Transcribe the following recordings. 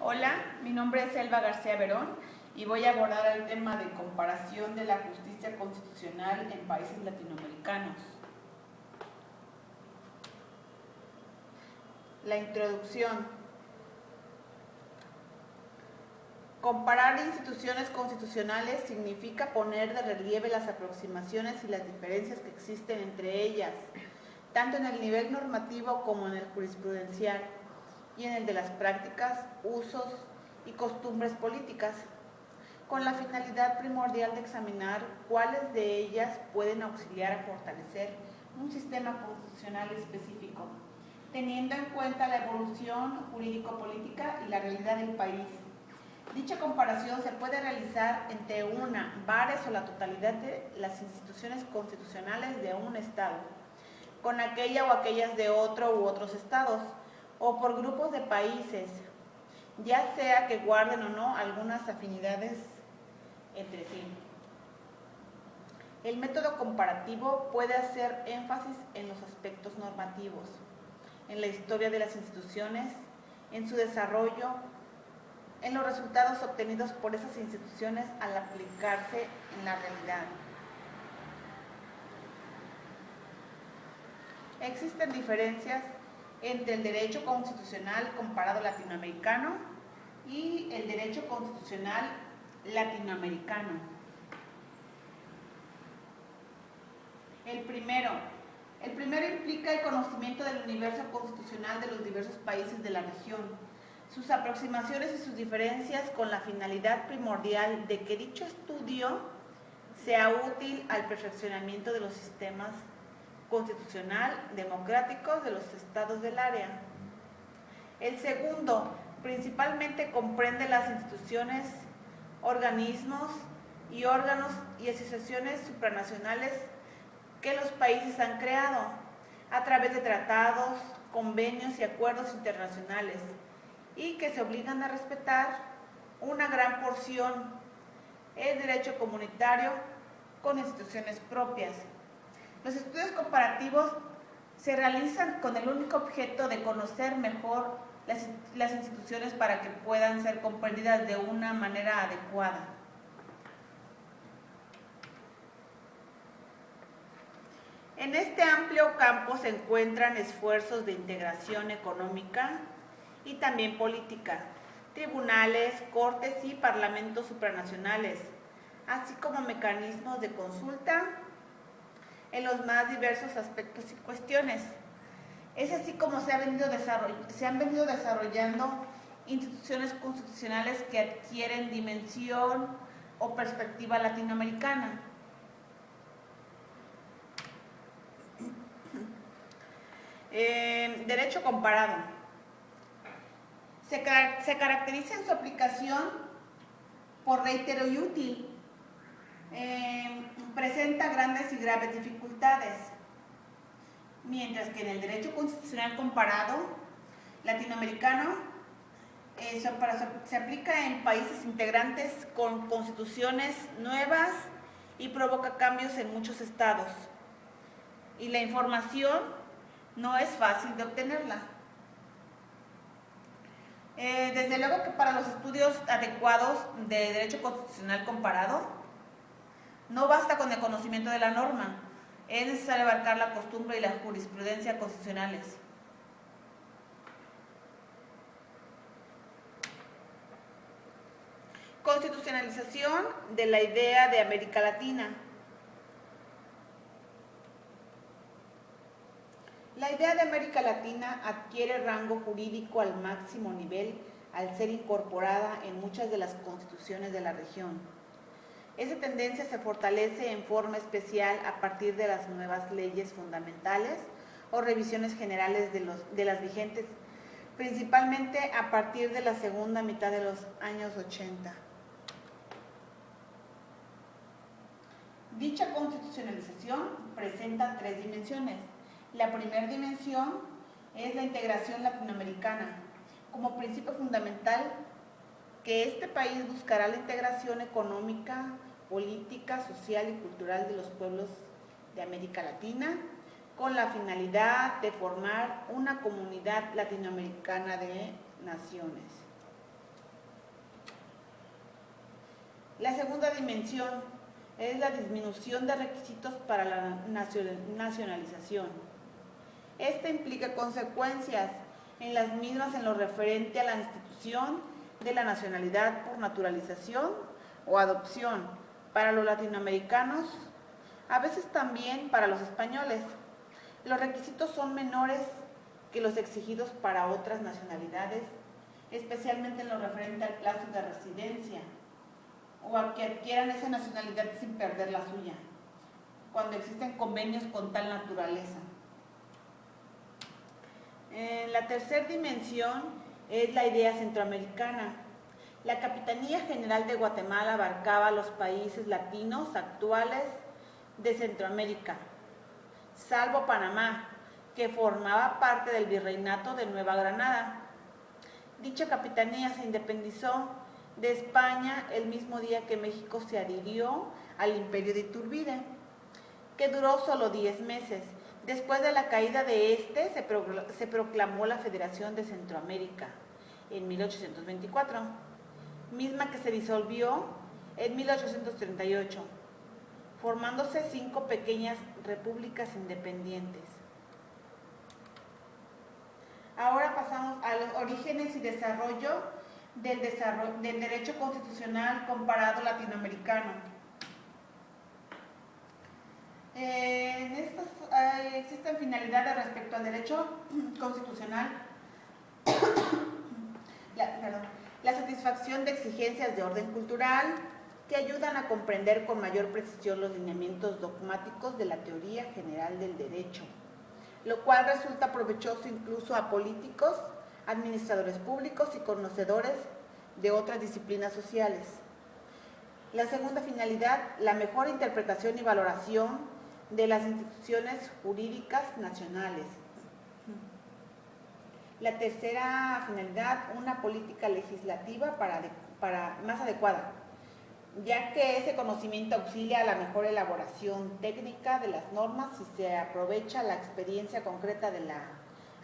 Hola, mi nombre es Elba García Verón y voy a abordar el tema de comparación de la justicia constitucional en países latinoamericanos. La introducción. Comparar instituciones constitucionales significa poner de relieve las aproximaciones y las diferencias que existen entre ellas, tanto en el nivel normativo como en el jurisprudencial, y en el de las prácticas, usos y costumbres políticas, con la finalidad primordial de examinar cuáles de ellas pueden auxiliar a fortalecer un sistema constitucional específico, teniendo en cuenta la evolución jurídico-política y la realidad del país. Dicha comparación se puede realizar entre una, varias o la totalidad de las instituciones constitucionales de un Estado, con aquella o aquellas de otro u otros estados, o por grupos de países, ya sea que guarden o no algunas afinidades entre sí. El método comparativo puede hacer énfasis en los aspectos normativos, en la historia de las instituciones, en su desarrollo, en los resultados obtenidos por esas instituciones al aplicarse en la realidad. Existen diferencias entre el derecho constitucional comparado latinoamericano y el derecho constitucional latinoamericano. El primero implica el conocimiento del universo constitucional de los diversos países de la región, sus aproximaciones y sus diferencias, con la finalidad primordial de que dicho estudio sea útil al perfeccionamiento de los sistemas constitucional democráticos de los estados del área. El segundo, principalmente comprende las instituciones, organismos y órganos y asociaciones supranacionales que los países han creado a través de tratados, convenios y acuerdos internacionales, y que se obligan a respetar una gran porción del derecho comunitario con instituciones propias. Los estudios comparativos se realizan con el único objeto de conocer mejor las instituciones para que puedan ser comprendidas de una manera adecuada. En este amplio campo se encuentran esfuerzos de integración económica y también política, tribunales, cortes y parlamentos supranacionales, así como mecanismos de consulta en los más diversos aspectos y cuestiones. Es así como se han venido desarrollando instituciones constitucionales que adquieren dimensión o perspectiva latinoamericana. Derecho comparado. Se caracteriza en su aplicación por reitero y útil. Presenta grandes y graves dificultades, mientras que en el derecho constitucional comparado latinoamericano se aplica en países integrantes con constituciones nuevas y provoca cambios en muchos estados, y la información no es fácil de obtenerla. Desde luego que para los estudios adecuados de derecho constitucional comparado no basta con el conocimiento de la norma, es necesario abarcar la costumbre y la jurisprudencia constitucionales. Constitucionalización de la idea de América Latina. La idea de América Latina adquiere rango jurídico al máximo nivel al ser incorporada en muchas de las constituciones de la región. Esa tendencia se fortalece en forma especial a partir de las nuevas leyes fundamentales o revisiones generales de las vigentes, principalmente a partir de la segunda mitad de los años 80. Dicha constitucionalización presenta tres dimensiones. La primera dimensión es la integración latinoamericana, como principio fundamental que este país buscará la integración económica, política, social y cultural de los pueblos de América Latina, con la finalidad de formar una comunidad latinoamericana de naciones. La segunda dimensión es la disminución de requisitos para la nacionalización. Esta implica consecuencias en las mismas en lo referente a la institución de la nacionalidad por naturalización o adopción para los latinoamericanos, a veces también para los españoles. Los requisitos son menores que los exigidos para otras nacionalidades, especialmente en lo referente al plazo de residencia o a que adquieran esa nacionalidad sin perder la suya, cuando existen convenios con tal naturaleza. La tercera dimensión es la idea centroamericana. La Capitanía General de Guatemala abarcaba los países latinos actuales de Centroamérica, salvo Panamá, que formaba parte del Virreinato de Nueva Granada. Dicha capitanía se independizó de España el mismo día que México se adhirió al Imperio de Iturbide, que duró solo 10 meses. Después de la caída de este, se proclamó la Federación de Centroamérica en 1824, misma que se disolvió en 1838, formándose 5 pequeñas repúblicas independientes. Ahora pasamos a los orígenes y desarrollo del derecho constitucional comparado latinoamericano. En estas existen finalidades respecto al derecho constitucional, la satisfacción de exigencias de orden cultural que ayudan a comprender con mayor precisión los lineamientos dogmáticos de la teoría general del derecho, lo cual resulta provechoso incluso a políticos, administradores públicos y conocedores de otras disciplinas sociales. La segunda finalidad, la mejor interpretación y valoración de las instituciones jurídicas nacionales. La tercera finalidad, una política legislativa más adecuada, ya que ese conocimiento auxilia a la mejor elaboración técnica de las normas y se aprovecha la experiencia concreta de la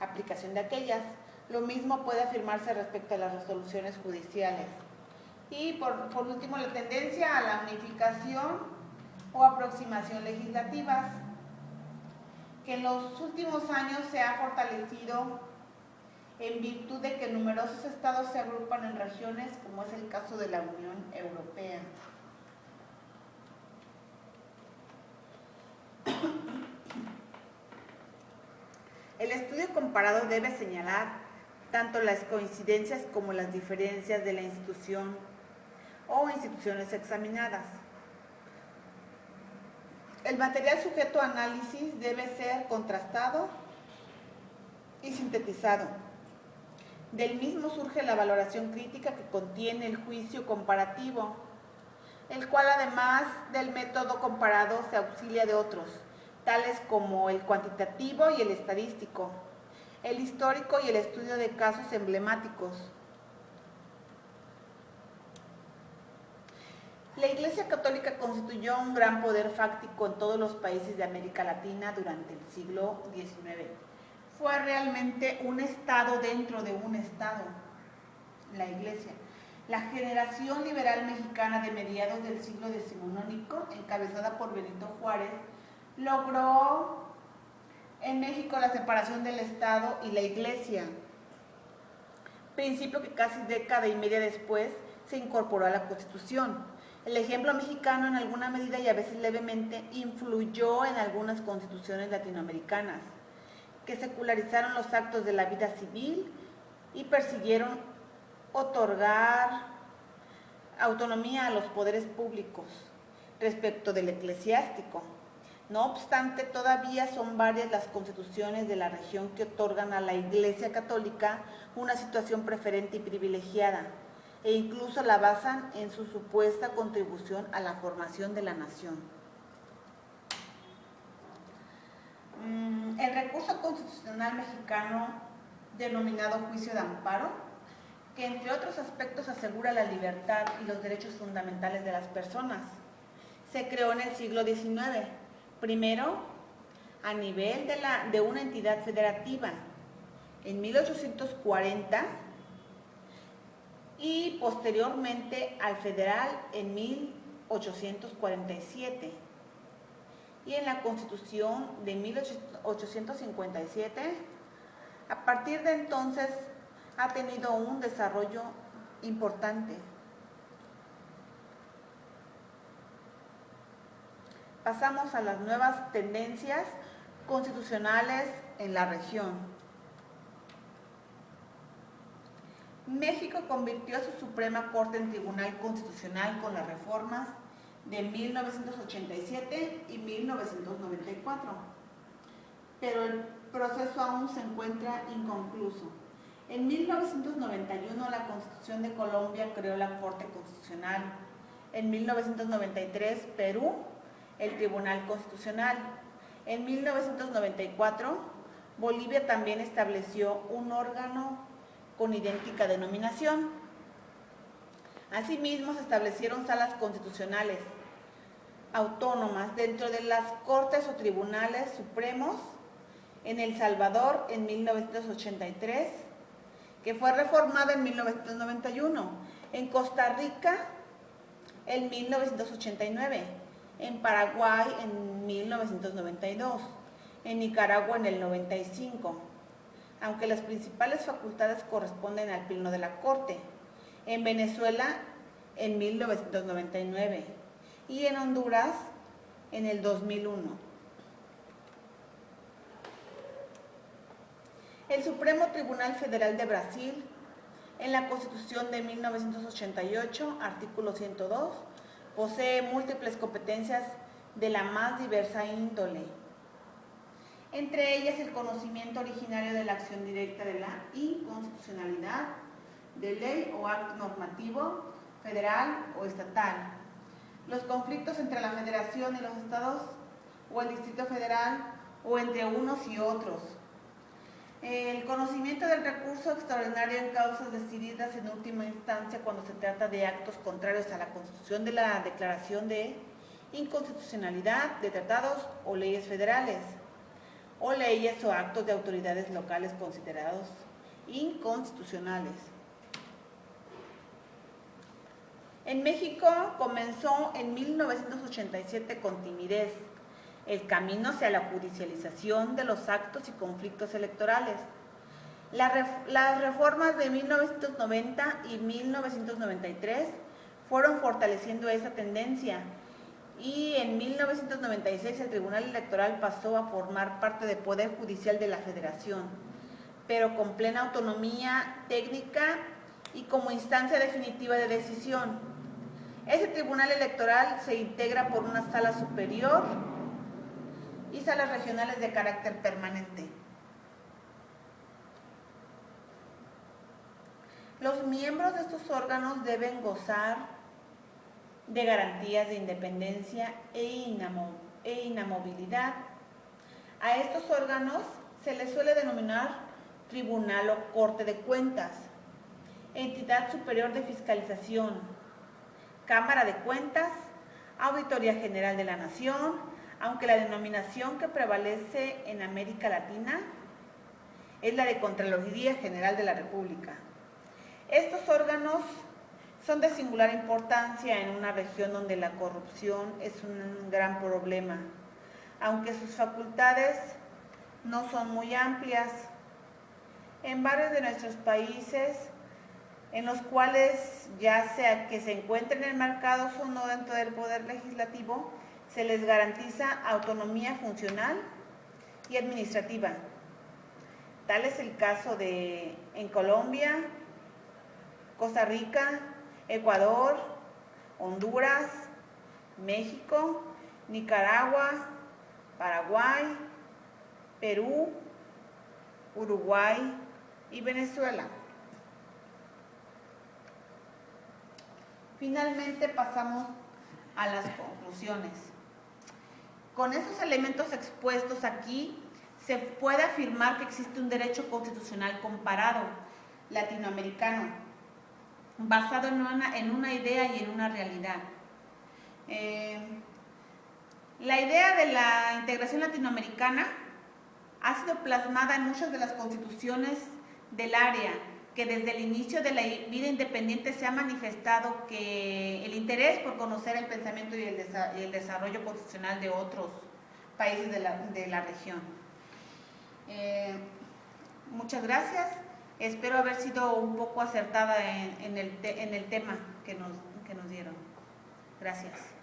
aplicación de aquellas. Lo mismo puede afirmarse respecto a las resoluciones judiciales. Y por último, la tendencia a la unificación o aproximación legislativas, que en los últimos años se ha fortalecido en virtud de que numerosos estados se agrupan en regiones, como es el caso de la Unión Europea. El estudio comparado debe señalar tanto las coincidencias como las diferencias de la institución o instituciones examinadas. El material sujeto a análisis debe ser contrastado y sintetizado. Del mismo surge la valoración crítica que contiene el juicio comparativo, el cual además del método comparado se auxilia de otros, tales como el cuantitativo y el estadístico, el histórico y el estudio de casos emblemáticos. La Iglesia Católica constituyó un gran poder fáctico en todos los países de América Latina durante el siglo XIX. Fue realmente un Estado dentro de un Estado, la Iglesia. La generación liberal mexicana de mediados del siglo decimonónico, encabezada por Benito Juárez, logró en México la separación del Estado y la Iglesia, principio que casi década y media después se incorporó a la Constitución. El ejemplo mexicano en alguna medida y a veces levemente influyó en algunas constituciones latinoamericanas, que secularizaron los actos de la vida civil y persiguieron otorgar autonomía a los poderes públicos respecto del eclesiástico. No obstante, todavía son varias las constituciones de la región que otorgan a la Iglesia Católica una situación preferente y privilegiada, e incluso la basan en su supuesta contribución a la formación de la nación. El recurso constitucional mexicano, denominado juicio de amparo, que entre otros aspectos asegura la libertad y los derechos fundamentales de las personas, se creó en el siglo XIX, primero a nivel de una entidad federativa. En 1840 y posteriormente al federal en 1847. Y en la Constitución de 1857, a partir de entonces ha tenido un desarrollo importante. Pasamos a las nuevas tendencias constitucionales en la región. México convirtió a su Suprema Corte en Tribunal Constitucional con las reformas de 1987 y 1994, pero el proceso aún se encuentra inconcluso. En 1991 la Constitución de Colombia creó la Corte Constitucional. En 1993 Perú el Tribunal Constitucional. En 1994 Bolivia también estableció un órgano con idéntica denominación. Asimismo se establecieron salas constitucionales autónomas dentro de las cortes o tribunales supremos en El Salvador en 1983, que fue reformada en 1991, en Costa Rica en 1989, en Paraguay en 1992, en Nicaragua en el 95, aunque las principales facultades corresponden al Pleno de la Corte, en Venezuela en 1999 y en Honduras en el 2001. El Supremo Tribunal Federal de Brasil, en la Constitución de 1988, artículo 102, posee múltiples competencias de la más diversa índole, entre ellas el conocimiento originario de la acción directa de la inconstitucionalidad de ley o acto normativo federal o estatal, los conflictos entre la Federación y los estados o el Distrito Federal o entre unos y otros, el conocimiento del recurso extraordinario en causas decididas en última instancia cuando se trata de actos contrarios a la Constitución de la declaración de inconstitucionalidad de tratados o leyes federales, o leyes o actos de autoridades locales considerados inconstitucionales. En México comenzó en 1987 con timidez el camino hacia la judicialización de los actos y conflictos electorales. Las reformas de 1990 y 1993 fueron fortaleciendo esa tendencia y en 1996 el Tribunal Electoral pasó a formar parte del Poder Judicial de la Federación, pero con plena autonomía técnica y como instancia definitiva de decisión. Ese Tribunal Electoral se integra por una sala superior y salas regionales de carácter permanente. Los miembros de estos órganos deben gozar de garantías de independencia e inamovilidad. A estos órganos se les suele denominar Tribunal o Corte de Cuentas, Entidad Superior de Fiscalización, Cámara de Cuentas, Auditoría General de la Nación, aunque la denominación que prevalece en América Latina es la de Contraloría General de la República. Estos órganos son de singular importancia en una región donde la corrupción es un gran problema, aunque sus facultades no son muy amplias. En varios de nuestros países, en los cuales ya sea que se encuentren enmarcados o no dentro del poder legislativo, se les garantiza autonomía funcional y administrativa. Tal es el caso en Colombia, Costa Rica, Ecuador, Honduras, México, Nicaragua, Paraguay, Perú, Uruguay y Venezuela. Finalmente pasamos a las conclusiones. Con estos elementos expuestos aquí, se puede afirmar que existe un derecho constitucional comparado, latinoamericano, basado en una idea y en una realidad. La idea de la integración latinoamericana ha sido plasmada en muchas de las constituciones del área, que desde el inicio de la vida independiente se ha manifestado que el interés por conocer el pensamiento y el desarrollo constitucional de otros países de la región. Muchas gracias. Espero haber sido un poco acertada en el tema que nos dieron. Gracias.